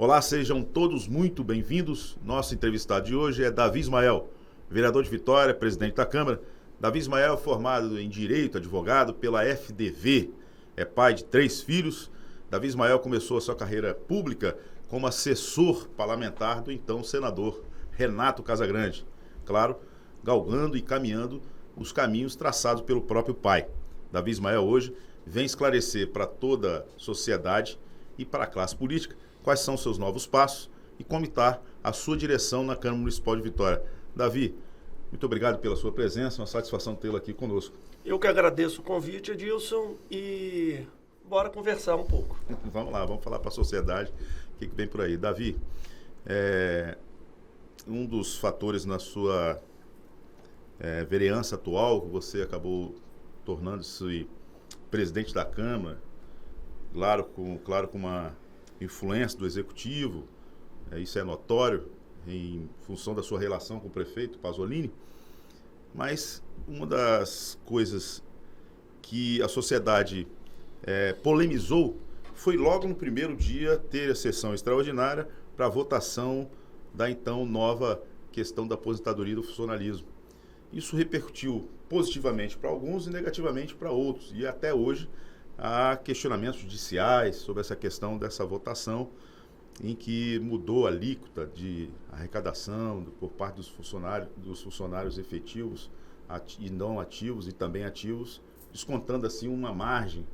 Olá, sejam todos muito bem-vindos. Nosso entrevistado de hoje é Davi Ismael, vereador de Vitória, presidente da Câmara. Davi Ismael é formado em Direito, advogado pela FDV, é pai de 3 filhos. Davi Ismael começou a sua carreira pública como assessor parlamentar do então senador Renato Casagrande, claro, galgando e caminhando os caminhos traçados pelo próprio pai. Davi Ismael hoje vem esclarecer para toda a sociedade e para a classe política quais são seus novos passos e como está a sua direção na Câmara Municipal de Vitória. Davi, muito obrigado pela sua presença, uma satisfação tê-lo aqui conosco. Eu que agradeço o convite, Edilson, e bora conversar um pouco. Vamos lá, vamos falar para a sociedade o que vem por aí. Davi, um dos fatores na sua vereança atual, você acabou tornando-se presidente da Câmara, claro, com uma influência do Executivo, isso é notório, em função da sua relação com o prefeito Pasolini, mas uma das coisas que a sociedade polemizou foi logo no primeiro dia ter a sessão extraordinária para a votação da então nova questão da aposentadoria do funcionalismo. Isso repercutiu positivamente para alguns e negativamente para outros, e até hoje há questionamentos judiciais sobre essa questão dessa votação em que mudou a alíquota de arrecadação por parte dos funcionários efetivos e não ativos e também ativos, descontando assim uma margem.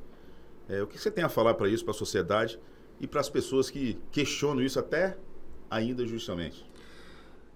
O que você tem a falar para isso, para a sociedade e para as pessoas que questionam isso até ainda justamente?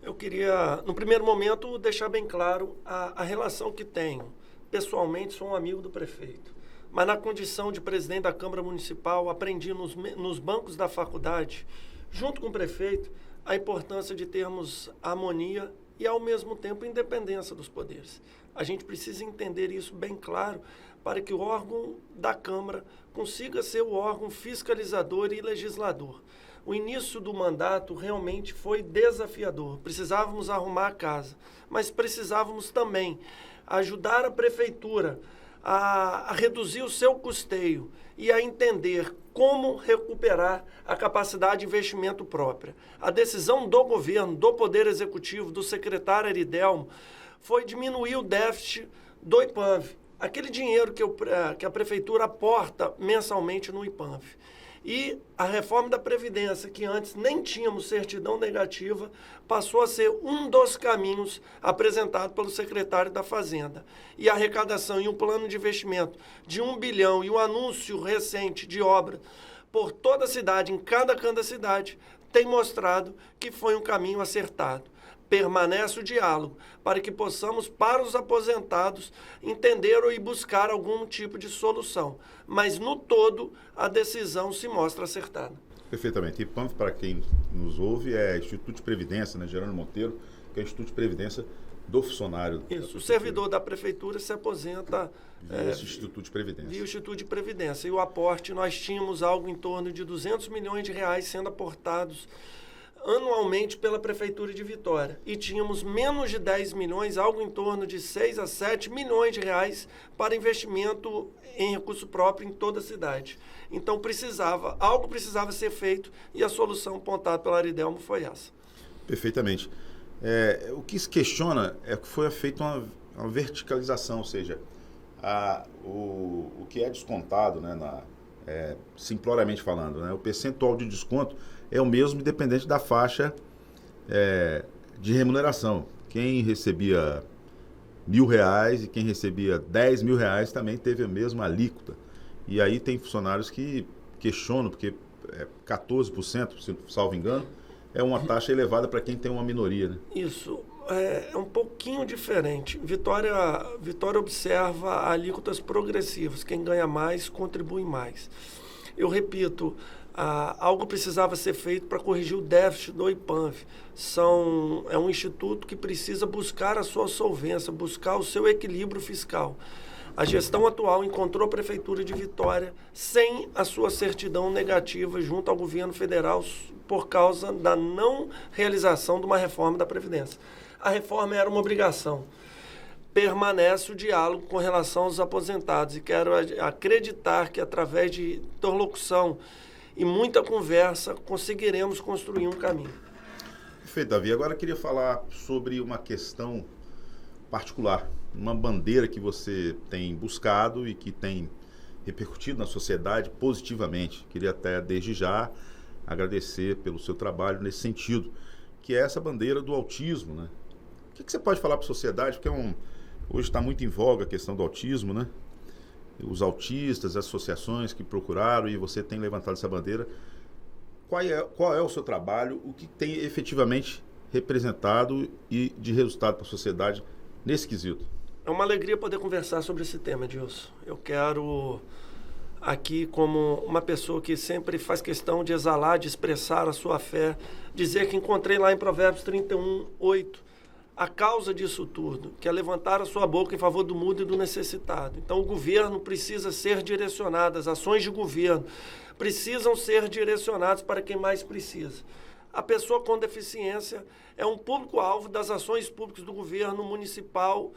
Eu queria, no primeiro momento, deixar bem claro a relação que tenho. Pessoalmente, sou um amigo do prefeito. Mas na condição de presidente da Câmara Municipal, aprendi nos bancos da faculdade, junto com o prefeito, a importância de termos harmonia e, ao mesmo tempo, independência dos poderes. A gente precisa entender isso bem claro para que o órgão da Câmara consiga ser o órgão fiscalizador e legislador. O início do mandato realmente foi desafiador. Precisávamos arrumar a casa, mas precisávamos também ajudar a prefeitura a reduzir o seu custeio e a entender como recuperar a capacidade de investimento própria. A decisão do governo, do Poder Executivo, do secretário Aridelmo, foi diminuir o déficit do IPANV, aquele dinheiro que a prefeitura aporta mensalmente no IPANV. E a reforma da Previdência, que antes nem tínhamos certidão negativa, passou a ser um dos caminhos apresentado pelo secretário da Fazenda. E a arrecadação e um plano de investimento de 1 bilhão e o anúncio recente de obra por toda a cidade, em cada canto da cidade, tem mostrado que foi um caminho acertado. Permanece o diálogo para que possamos, para os aposentados, entender e buscar algum tipo de solução. Mas, no todo, a decisão se mostra acertada. Perfeitamente. IPANV, para quem nos ouve, é Instituto de Previdência, né? Gerando Monteiro, que é o Instituto de Previdência do funcionário. Isso, o servidor da prefeitura se aposenta via esse Instituto de Previdência. Via o Instituto de Previdência. E o aporte, nós tínhamos algo em torno de R$200 milhões sendo aportados anualmente pela Prefeitura de Vitória. E tínhamos menos de 10 milhões, algo em torno de 6 a 7 milhões de reais para investimento em recurso próprio em toda a cidade. Então algo precisava ser feito e a solução apontada pela Aridelmo foi essa. Perfeitamente. O que se questiona é que foi feita uma verticalização, ou seja, o que é descontado, né, simploriamente falando, né, o percentual de desconto é o mesmo independente da faixa de remuneração. Quem recebia R$1.000 e quem recebia R$10.000 também teve a mesma alíquota. E aí tem funcionários que questionam, porque 14%, salvo engano, é uma taxa elevada para quem tem uma minoria, né? Isso é um pouquinho diferente. Vitória observa alíquotas progressivas. Quem ganha mais, contribui mais. Eu repito, algo precisava ser feito para corrigir o déficit do IPANV. É um instituto que precisa buscar a sua solvência, buscar o seu equilíbrio fiscal. A gestão atual encontrou a Prefeitura de Vitória sem a sua certidão negativa junto ao governo federal por causa da não realização de uma reforma da Previdência. A reforma era uma obrigação. Permanece o diálogo com relação aos aposentados e quero acreditar que através de interlocução e muita conversa, conseguiremos construir um caminho. Perfeito, Davi. Agora eu queria falar sobre uma questão particular, uma bandeira que você tem buscado e que tem repercutido na sociedade positivamente. Queria até, desde já, agradecer pelo seu trabalho nesse sentido, que é essa bandeira do autismo, né? O que você pode falar para a sociedade? Porque hoje está muito em voga a questão do autismo, né? Os autistas, as associações que procuraram e você tem levantado essa bandeira. Qual é o seu trabalho? O que tem efetivamente representado e de resultado para a sociedade nesse quesito? É uma alegria poder conversar sobre esse tema, Edilson. Eu quero aqui, como uma pessoa que sempre faz questão de exalar, de expressar a sua fé, dizer que encontrei lá em Provérbios 31:8 a causa disso tudo, que é levantar a sua boca em favor do mudo e do necessitado. Então o governo precisa ser direcionado, as ações de governo precisam ser direcionadas para quem mais precisa. A pessoa com deficiência é um público-alvo das ações públicas do governo municipal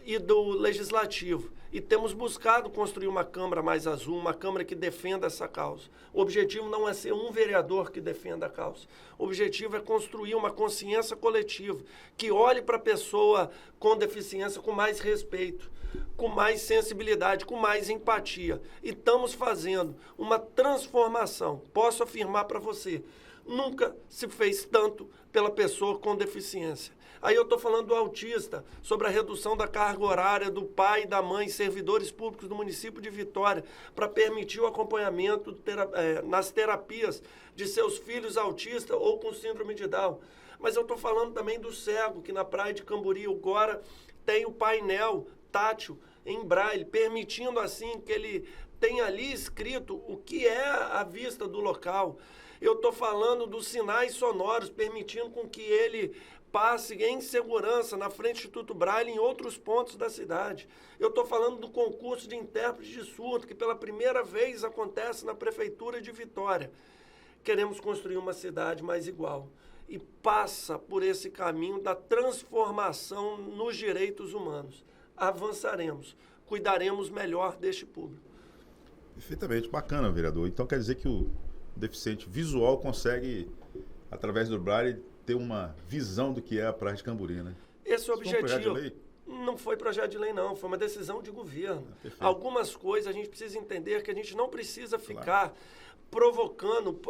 e do legislativo. E temos buscado construir uma Câmara mais azul, uma Câmara que defenda essa causa. O objetivo não é ser um vereador que defenda a causa. O objetivo é construir uma consciência coletiva que olhe para a pessoa com deficiência com mais respeito, com mais sensibilidade, com mais empatia. E estamos fazendo uma transformação. Posso afirmar para você, nunca se fez tanto pela pessoa com deficiência. Aí eu estou falando do autista, sobre a redução da carga horária do pai e da mãe, servidores públicos do município de Vitória, para permitir o acompanhamento nas terapias de seus filhos autistas ou com síndrome de Down. Mas eu estou falando também do cego, que na praia de Cambori agora tem o painel tátil em braille, permitindo assim que ele tenha ali escrito o que é a vista do local. Eu estou falando dos sinais sonoros, permitindo com que ele passe em segurança na frente do Instituto Braille em outros pontos da cidade. Eu estou falando do concurso de intérprete de surdo, que pela primeira vez acontece na Prefeitura de Vitória. Queremos construir uma cidade mais igual e passa por esse caminho da transformação nos direitos humanos. Avançaremos, cuidaremos melhor deste público. Perfeitamente, bacana, vereador. Então quer dizer que o deficiente visual consegue, através do Braille, ter uma visão do que é a Praia de Cambori, né? Esse é o objetivo. Foi um projeto de lei? Não foi projeto de lei, não. Foi uma decisão de governo. Algumas coisas a gente precisa entender que a gente não precisa ficar provocando,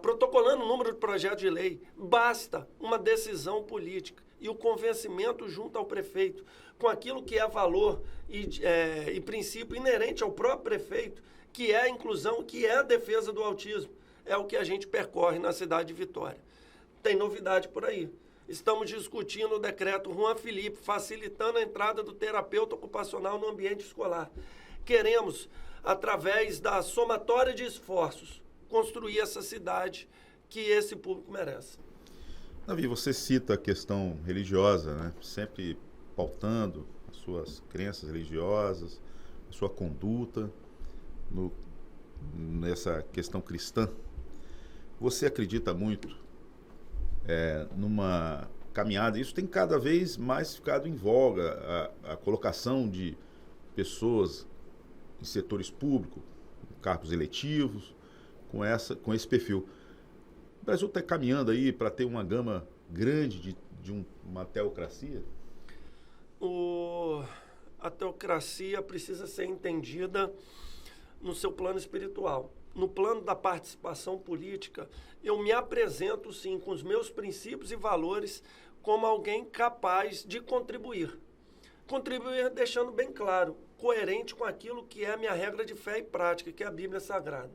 protocolando o número de projetos de lei. Basta uma decisão política e o convencimento junto ao prefeito com aquilo que é valor e princípio inerente ao próprio prefeito, que é a inclusão, que é a defesa do autismo. É o que a gente percorre na cidade de Vitória. Tem novidade por aí. Estamos discutindo o decreto Juan Felipe, facilitando a entrada do terapeuta ocupacional no ambiente escolar. Queremos, através da somatória de esforços, construir essa cidade que esse público merece. Davi, você cita a questão religiosa, né? Sempre pautando as suas crenças religiosas, a sua conduta nessa questão cristã. Você acredita muito numa caminhada, isso tem cada vez mais ficado em voga, a colocação de pessoas em setores públicos, cargos eletivos, com esse perfil. O Brasil está caminhando aí para ter uma gama grande de uma teocracia? A teocracia precisa ser entendida no seu plano espiritual. No plano da participação política, eu me apresento, sim, com os meus princípios e valores como alguém capaz de contribuir. Contribuir deixando bem claro, coerente com aquilo que é a minha regra de fé e prática, que é a Bíblia Sagrada.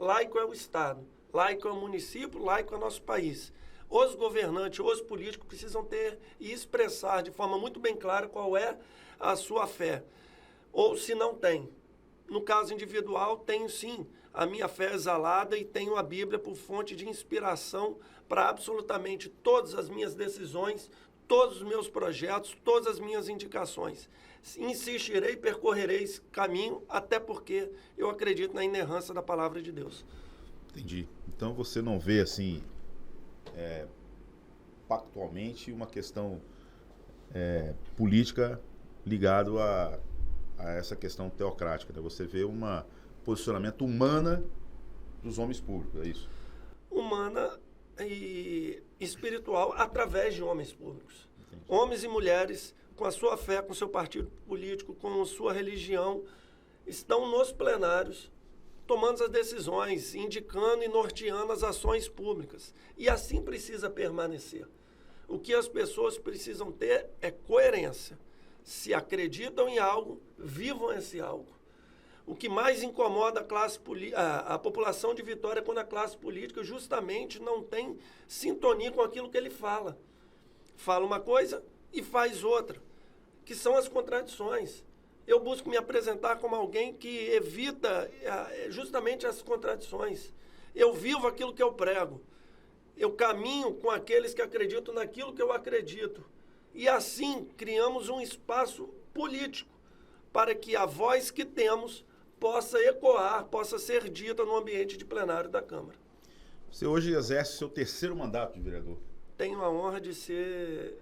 Laico é o Estado, laico é o município, laico é o nosso país. Os governantes, os políticos precisam ter e expressar de forma muito bem clara qual é a sua fé. Ou se não tem. No caso individual, tenho sim a minha fé exalada e tenho a Bíblia por fonte de inspiração para absolutamente todas as minhas decisões, todos os meus projetos, todas as minhas indicações. Insistirei e percorrerei esse caminho, até porque eu acredito na inerrância da palavra de Deus. Entendi. Então você não vê assim, pactualmente, uma questão política ligado a essa questão teocrática, né? Você vê um posicionamento humano dos homens públicos, é isso? Humana e espiritual através de homens públicos. Entendi. Homens e mulheres, com a sua fé, com o seu partido político, com a sua religião, estão nos plenários tomando as decisões, indicando e norteando as ações públicas. E assim precisa permanecer. O que as pessoas precisam ter é coerência. Se acreditam em algo, vivam esse algo. O que mais incomoda a população de Vitória é quando a classe política justamente não tem sintonia com aquilo que ele fala. Fala uma coisa e faz outra, que são as contradições. Eu busco me apresentar como alguém que evita justamente as contradições. Eu vivo aquilo que eu prego. Eu caminho com aqueles que acreditam naquilo que eu acredito. E assim criamos um espaço político para que a voz que temos possa ecoar, possa ser dita no ambiente de plenário da Câmara. Você hoje exerce seu terceiro mandato de vereador. Tenho a honra de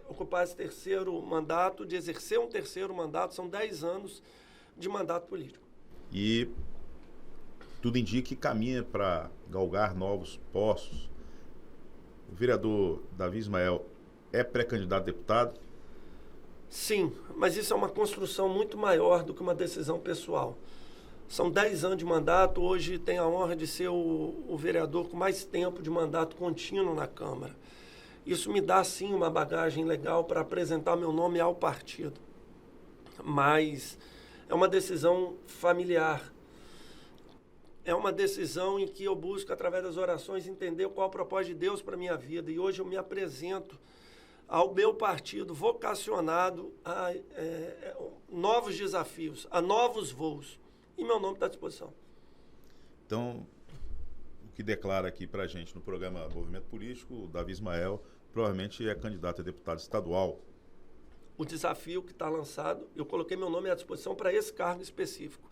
ocupar esse terceiro mandato, de exercer um terceiro mandato, são 10 anos de mandato político. E tudo indica que caminha para galgar novos postos. O vereador Davi Ismael é pré-candidato a deputado? Sim, mas isso é uma construção muito maior do que uma decisão pessoal. São 10 anos de mandato, hoje tenho a honra de ser o vereador com mais tempo de mandato contínuo na Câmara. Isso me dá, sim, uma bagagem legal para apresentar meu nome ao partido. Mas é uma decisão familiar. É uma decisão em que eu busco, através das orações, entender qual é o propósito de Deus para a minha vida. E hoje eu me apresento ao meu partido vocacionado a novos desafios, a novos voos. E meu nome está à disposição. Então, o que declara aqui para a gente no programa Movimento Político, o Davi Ismael provavelmente é candidato a deputado estadual. O desafio que está lançado, eu coloquei meu nome à disposição para esse cargo específico.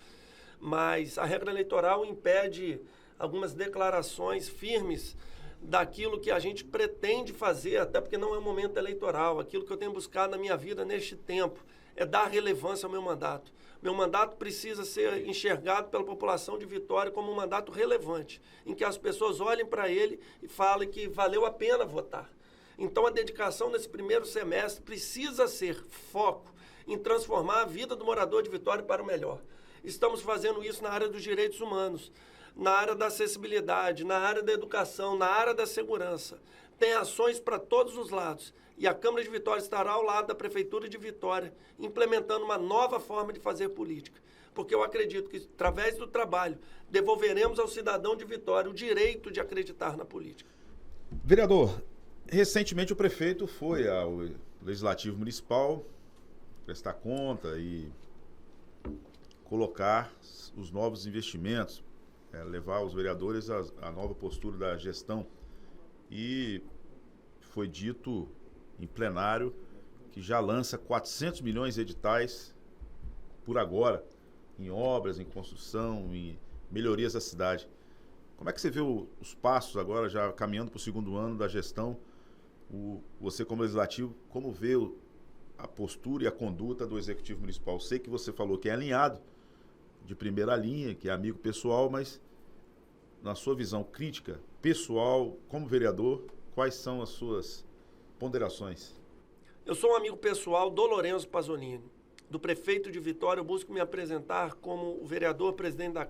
Mas a regra eleitoral impede algumas declarações firmes daquilo que a gente pretende fazer, até porque não é um momento eleitoral. Aquilo que eu tenho buscado na minha vida neste tempo é dar relevância ao meu mandato. Meu mandato precisa ser enxergado pela população de Vitória como um mandato relevante, em que as pessoas olhem para ele e falem que valeu a pena votar. Então a dedicação nesse primeiro semestre precisa ser foco em transformar a vida do morador de Vitória para o melhor. Estamos fazendo isso na área dos direitos humanos, na área da acessibilidade, na área da educação, na área da segurança. Tem ações para todos os lados. E a Câmara de Vitória estará ao lado da Prefeitura de Vitória, implementando uma nova forma de fazer política. Porque eu acredito que, através do trabalho, devolveremos ao cidadão de Vitória o direito de acreditar na política. Vereador, recentemente o prefeito foi ao Legislativo Municipal prestar conta e colocar os novos investimentos, levar os vereadores à nova postura da gestão. E foi dito em plenário que já lança 400 milhões de editais por agora, em obras, em construção, em melhorias da cidade. Como é que você vê os passos agora, já caminhando para o segundo ano da gestão? Você como legislativo, como vê a postura e a conduta do Executivo Municipal? Sei que você falou que é alinhado, de primeira linha, que é amigo pessoal, mas na sua visão crítica, pessoal, como vereador, quais são as suas ponderações? Eu sou um amigo pessoal do Lourenço Pasolini. Do prefeito de Vitória, eu busco me apresentar como o vereador presidente da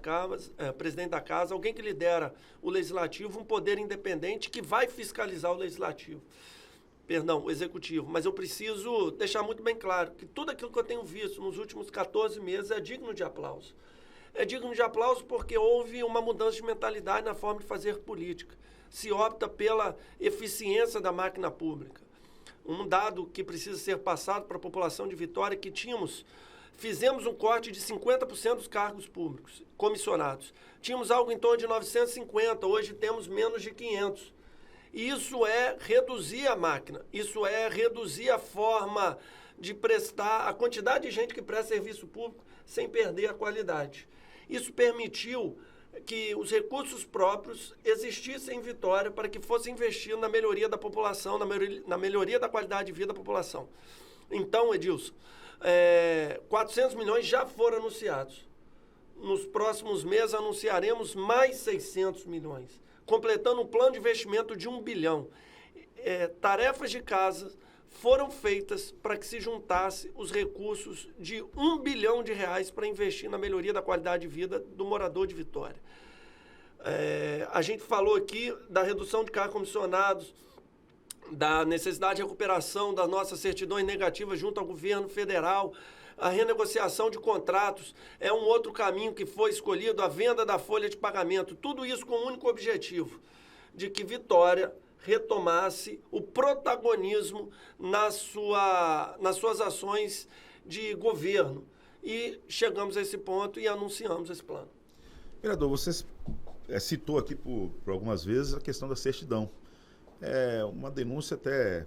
casa, alguém que lidera o legislativo, um poder independente que vai fiscalizar o o executivo. Mas eu preciso deixar muito bem claro que tudo aquilo que eu tenho visto nos últimos 14 meses é digno de aplauso. É digno de aplauso porque houve uma mudança de mentalidade na forma de fazer política. Se opta pela eficiência da máquina pública. Um dado que precisa ser passado para a população de Vitória é que fizemos um corte de 50% dos cargos públicos comissionados. Tínhamos algo em torno de 950, hoje temos menos de 500. Isso é reduzir a máquina, isso é reduzir a forma de prestar, a quantidade de gente que presta serviço público sem perder a qualidade. Isso permitiu que os recursos próprios existissem em Vitória para que fosse investido na melhoria da população, na melhoria da qualidade de vida da população. Então, Edilson, 400 milhões já foram anunciados. nos próximos meses, anunciaremos mais 600 milhões, completando um plano de investimento de 1 bilhão. Tarefas de casa foram feitas para que se juntasse os recursos de 1 bilhão de reais para investir na melhoria da qualidade de vida do morador de Vitória. A gente falou aqui da redução de cargos comissionados, da necessidade de recuperação das nossas certidões negativas junto ao governo federal. A renegociação de contratos é um outro caminho que foi escolhido, a venda da folha de pagamento. Tudo isso com o único objetivo de que Vitória retomasse o protagonismo nas suas ações de governo. E chegamos a esse ponto e anunciamos esse plano. Vereador, você citou aqui por algumas vezes a questão da certidão. É uma denúncia até,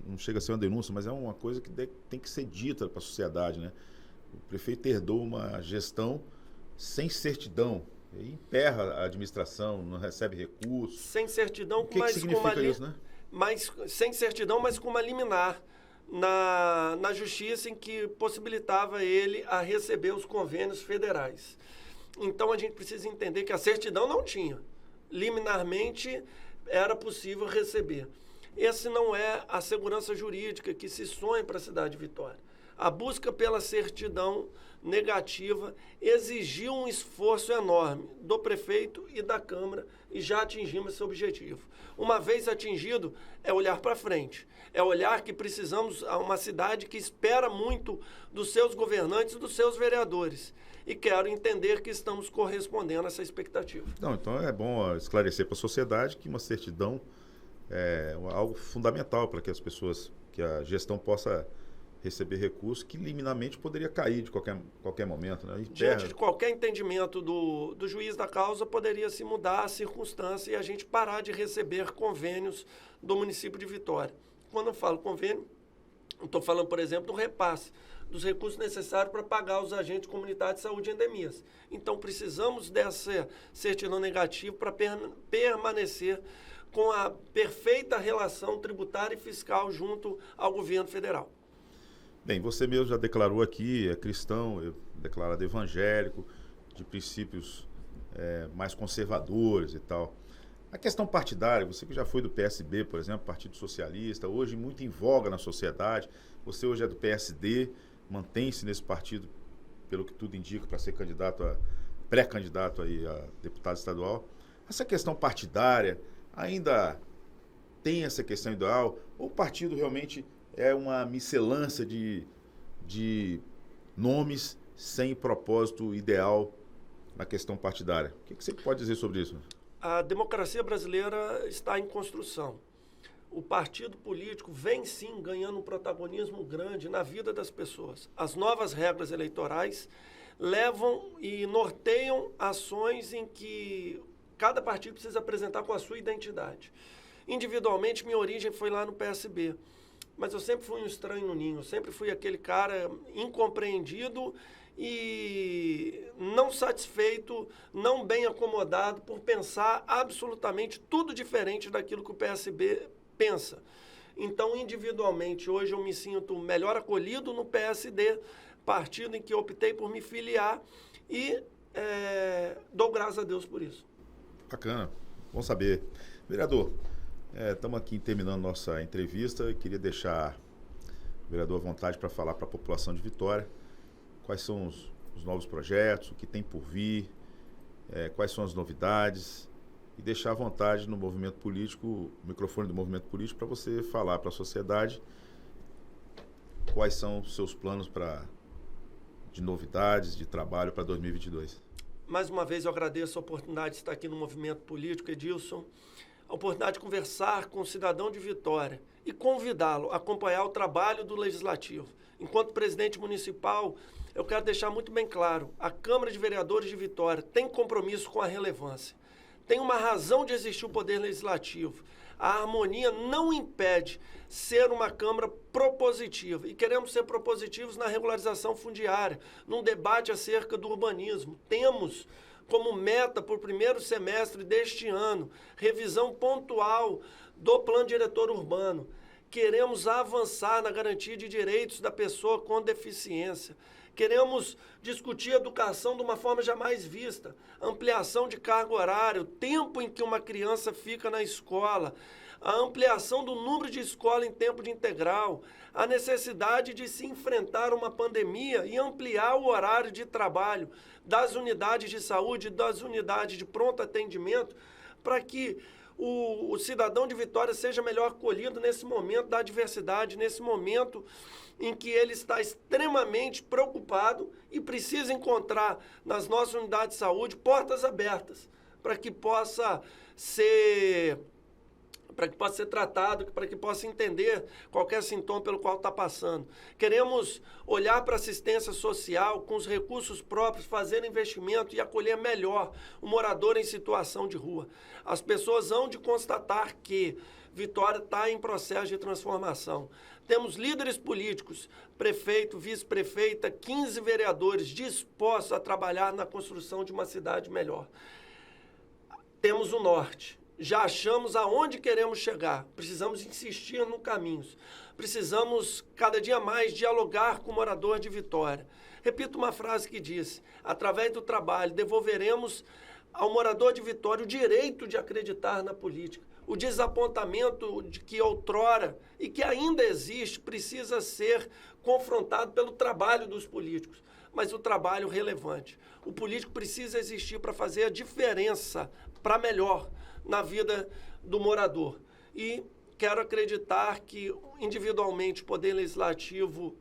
não chega a ser uma denúncia, mas é uma coisa que tem que ser dita para a sociedade, né? O prefeito herdou uma gestão sem certidão, e emperra a administração, não recebe recursos. Sem certidão, que significa isso, né? Sem certidão, mas com uma liminar na justiça em que possibilitava ele a receber os convênios federais. Então a gente precisa entender que a certidão não tinha. Liminarmente era possível receber. Essa não é a segurança jurídica que se sonha para a cidade de Vitória. A busca pela certidão negativa exigiu um esforço enorme do prefeito e da Câmara e já atingimos esse objetivo. Uma vez atingido, é olhar para frente. É olhar que precisamos a uma cidade que espera muito dos seus governantes e dos seus vereadores. E quero entender que estamos correspondendo a essa expectativa. Não, então é bom esclarecer para a sociedade que uma certidão é algo fundamental para que as pessoas, que a gestão possa receber recursos que liminarmente poderia cair de qualquer momento, né? Diante de qualquer entendimento do juiz da causa, poderia se mudar a circunstância e a gente parar de receber convênios do município de Vitória. Quando eu falo convênio, eu estou falando, por exemplo, do repasse dos recursos necessários para pagar os agentes comunitários de saúde e endemias. Então, precisamos dessa certidão negativa para permanecer com a perfeita relação tributária e fiscal junto ao governo federal. Bem, você mesmo já declarou aqui, é cristão, declarado evangélico, de princípios mais conservadores e tal. A questão partidária, você que já foi do PSB, por exemplo, Partido Socialista, hoje muito em voga na sociedade, você hoje é do PSD, mantém-se nesse partido, pelo que tudo indica, para ser pré-candidato aí a deputado estadual. Essa questão partidária ainda tem essa questão ideal, ou o partido realmente é uma miscelânea de nomes sem propósito ideal na questão partidária? O que você pode dizer sobre isso? A democracia brasileira está em construção. O partido político vem sim ganhando um protagonismo grande na vida das pessoas. As novas regras eleitorais levam e norteiam ações em que cada partido precisa apresentar com a sua identidade. Individualmente, minha origem foi lá no PSB. Mas eu sempre fui um estranho no ninho, eu sempre fui aquele cara incompreendido e não satisfeito, não bem acomodado por pensar absolutamente tudo diferente daquilo que o PSB pensa. Então, individualmente, hoje eu me sinto melhor acolhido no PSD, partido em que eu optei por me filiar e dou graças a Deus por isso. Bacana, bom saber. Vereador, estamos aqui terminando nossa entrevista e queria deixar o vereador à vontade para falar para a população de Vitória quais são os novos projetos, o que tem por vir, quais são as novidades e deixar à vontade no movimento político, o microfone do movimento político para você falar para a sociedade quais são os seus planos de novidades, de trabalho para 2022. Mais uma vez eu agradeço a oportunidade de estar aqui no movimento político, Edilson, a oportunidade de conversar com o cidadão de Vitória e convidá-lo a acompanhar o trabalho do Legislativo. Enquanto presidente municipal, eu quero deixar muito bem claro, a Câmara de Vereadores de Vitória tem compromisso com a relevância. Tem uma razão de existir o Poder Legislativo. A harmonia não impede ser uma Câmara propositiva. E queremos ser propositivos na regularização fundiária, num debate acerca do urbanismo. Temos como meta para o primeiro semestre deste ano, revisão pontual do Plano Diretor Urbano. Queremos avançar na garantia de direitos da pessoa com deficiência. Queremos discutir educação de uma forma jamais vista, ampliação de carga horária, o tempo em que uma criança fica na escola, a ampliação do número de escola em tempo de integral, a necessidade de se enfrentar uma pandemia e ampliar o horário de trabalho das unidades de saúde, das unidades de pronto atendimento, para que o cidadão de Vitória seja melhor acolhido nesse momento da adversidade, nesse momento em que ele está extremamente preocupado e precisa encontrar nas nossas unidades de saúde portas abertas para que possa ser tratado, para que possa entender qualquer sintoma pelo qual está passando. Queremos olhar para a assistência social com os recursos próprios, fazer investimento e acolher melhor o morador em situação de rua. As pessoas hão de constatar que Vitória está em processo de transformação. Temos líderes políticos, prefeito, vice-prefeita, 15 vereadores dispostos a trabalhar na construção de uma cidade melhor. Temos o norte. Já achamos aonde queremos chegar. Precisamos insistir no caminho. Precisamos, cada dia mais, dialogar com o morador de Vitória. Repito uma frase que disse: através do trabalho, devolveremos ao morador de Vitória o direito de acreditar na política. O desapontamento de que outrora e que ainda existe precisa ser confrontado pelo trabalho dos políticos, mas o trabalho relevante. O político precisa existir para fazer a diferença para melhor na vida do morador. E quero acreditar que, individualmente, o Poder Legislativo,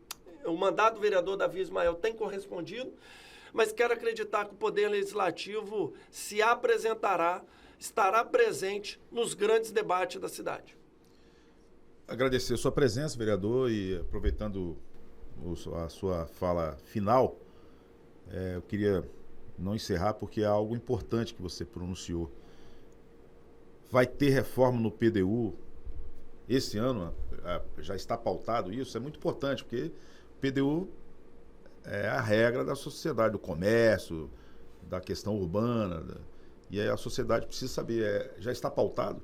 o mandato do vereador Davi Ismael tem correspondido, mas quero acreditar que o Poder Legislativo se apresentará, estará presente nos grandes debates da cidade. Agradecer a sua presença, vereador, e aproveitando a sua fala final, eu queria não encerrar porque é algo importante que você pronunciou. Vai ter reforma no PDU esse ano, já está pautado isso, é muito importante, porque o PDU é a regra da sociedade, do comércio, da questão urbana, e aí a sociedade precisa saber, já está pautado?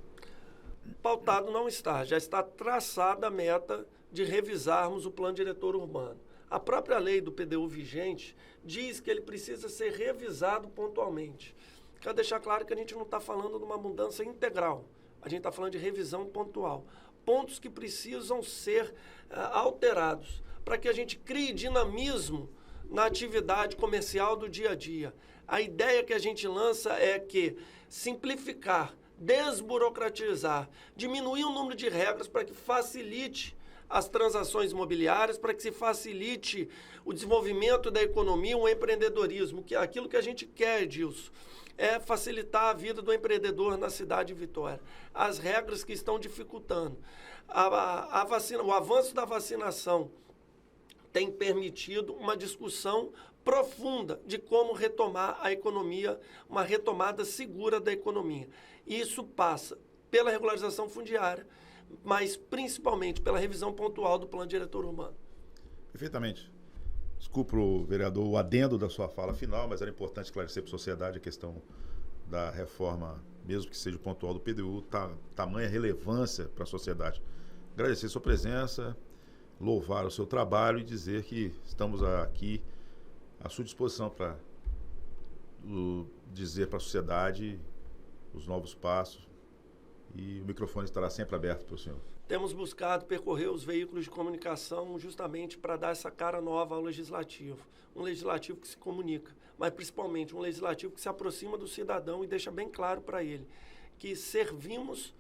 Pautado não está, já está traçada a meta de revisarmos o plano diretor urbano. A própria lei do PDU vigente diz que ele precisa ser revisado pontualmente. Quero deixar claro que a gente não está falando de uma mudança integral, a gente está falando de revisão pontual. Pontos que precisam ser alterados para que a gente crie dinamismo na atividade comercial do dia a dia. A ideia que a gente lança é que simplificar, desburocratizar, diminuir o número de regras para que facilite as transações imobiliárias, para que se facilite o desenvolvimento da economia, o empreendedorismo, que é aquilo que a gente quer, Edilson, é facilitar a vida do empreendedor na cidade de Vitória. As regras que estão dificultando. O avanço da vacinação tem permitido uma discussão profunda de como retomar a economia, uma retomada segura da economia. E isso passa pela regularização fundiária, mas principalmente pela revisão pontual do plano diretor urbano. Perfeitamente. Desculpa, vereador, o adendo da sua fala final, mas era importante esclarecer para a sociedade a questão da reforma, mesmo que seja pontual do PDU, tamanha relevância para a sociedade. Agradecer a sua presença, louvar o seu trabalho e dizer que estamos aqui à sua disposição para dizer para a sociedade os novos passos, e o microfone estará sempre aberto para o senhor. Temos buscado percorrer os veículos de comunicação justamente para dar essa cara nova ao legislativo. Um legislativo que se comunica, mas principalmente um legislativo que se aproxima do cidadão e deixa bem claro para ele que servimos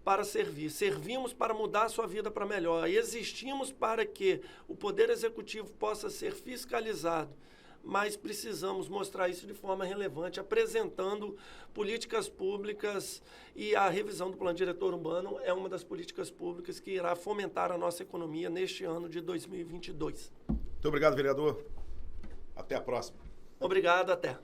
para servir, servimos para mudar a sua vida para melhor, e existimos para que o Poder Executivo possa ser fiscalizado, mas precisamos mostrar isso de forma relevante, apresentando políticas públicas, e a revisão do Plano Diretor Urbano é uma das políticas públicas que irá fomentar a nossa economia neste ano de 2022. Muito obrigado, vereador. Até a próxima. Obrigado, até.